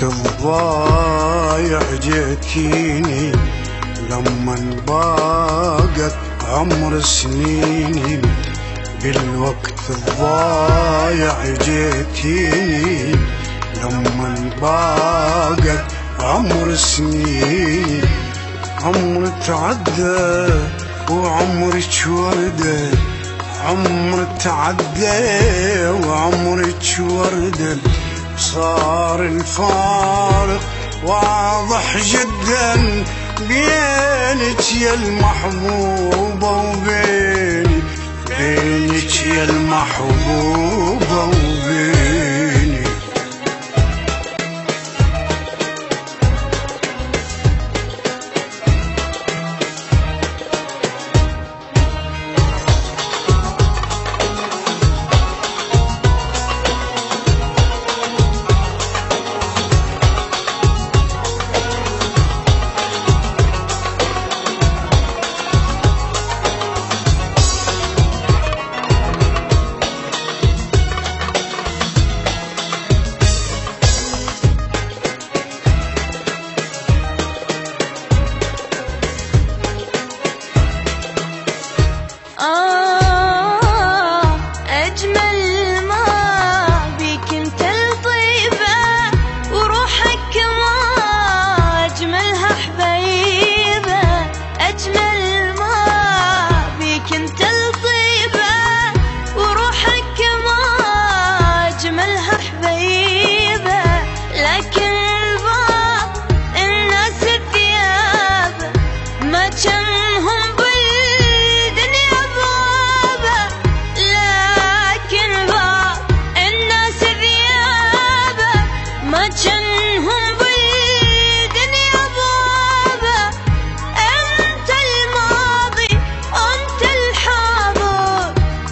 الضايع جيتيني، لما باقت عمر سنيني. بالوقت الضايع جيتيني، لما باقت عمر سنيني. عمر تعدى وعمرك وردة، عمر تعدى وعمرك وردة. صار الفارق واضح جدا بينك يا المحبوبة وبيني، بينك يا المحبوبة وبيني.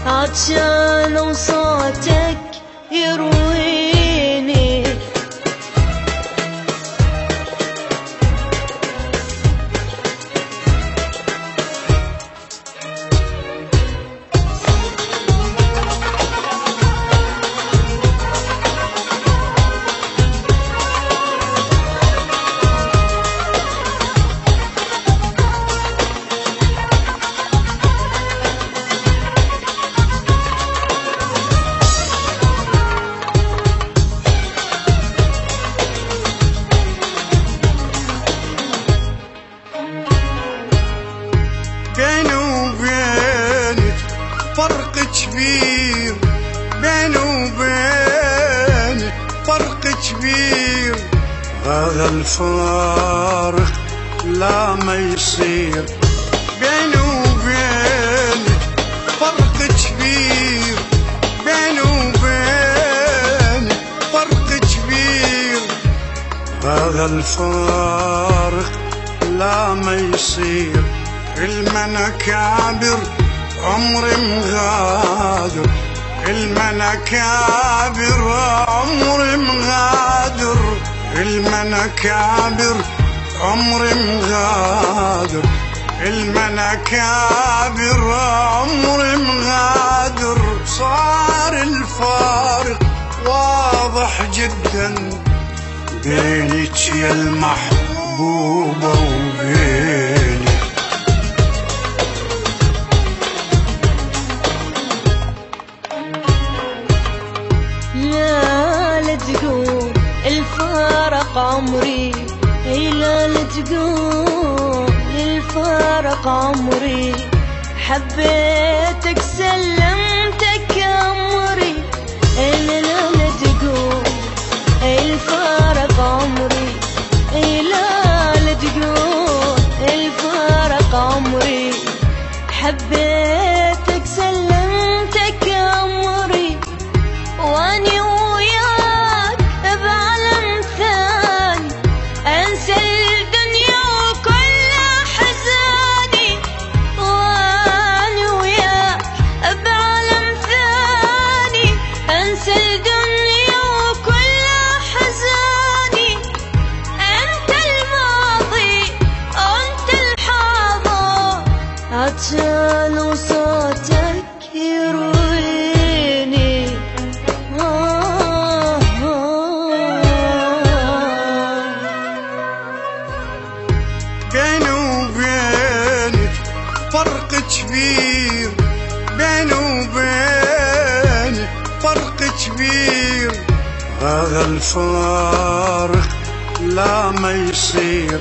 عطشان وصوتك يرويني. بيني وبينك فرق كبير، بيني وبينك فرق كبير. هذا الفارق لا ما يصير. بيني وبينك فرق كبير، بيني وبينك فرق كبير. هذا الفارق لا ما يصير. المناكابر عمري مغادر، المناكابر عمري مغادر، المناكابر عمري مغادر، المناكابر عمري مغادر. صار الفارق واضح جدا بينك يا المحبوبة وبيني. لا تقول الفارق عمري، لا تقول الفارق عمري. حبيتك سلمتك أمري، لا تقول الفارق عمري، لا تقول الفارق عمري. حبيتك سلمتك أمري، واني وياك بعالم ثاني. انسى الدنيا وكل احزاني، واني وياك بعالم ثاني. انسى الدنيا وكل احزاني. انت الماضي انت الحاضر، عطشان وصوتك يرويني. هذا الفارق لا ما يصير